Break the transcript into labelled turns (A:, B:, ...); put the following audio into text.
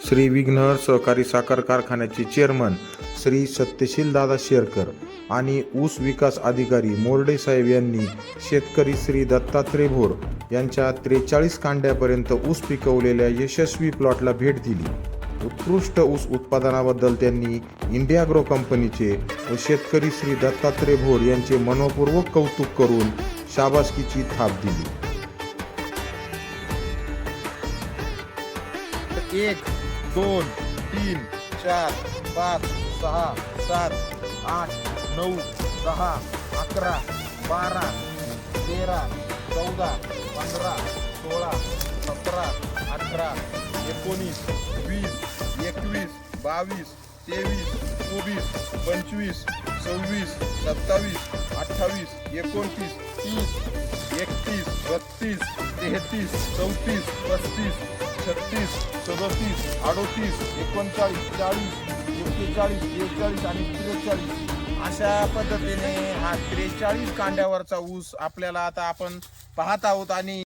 A: श्री विघ्नहर सहकारी साखर कारखान्याचे चेअरमन श्री सत्यशील दादा शेरकर आणि ऊस विकास अधिकारी मोर्डे साहेब यांनी शेतकरी श्री दत्तात्रय भोर यांच्या 43 कांड्यापर्यंत ऊस पिकवलेल्या यशस्वी प्लॉटला भेट दिली। उत्कृष्ट ऊस उत्पादनाबद्दल त्यांनी इंडियाग्रो कंपनीचे व शेतकरी श्री दत्तात्रय भोर यांचे मनपूर्वक कौतुक करून शाबासकीची थाप दिली।
B: 1 2 3 4 5 6 7 8 9 10 11 12 13 14 15 16 17 18 19 20 21 22 23 24 25 26 27 28 29 30 31 32 33 34 35 36 37 38 39 40 41 42 आणि 43 अशा पद्धतीने हा 43 कांड्यावरचा ऊस आपल्याला आता आपण पाहत आहोत। आणि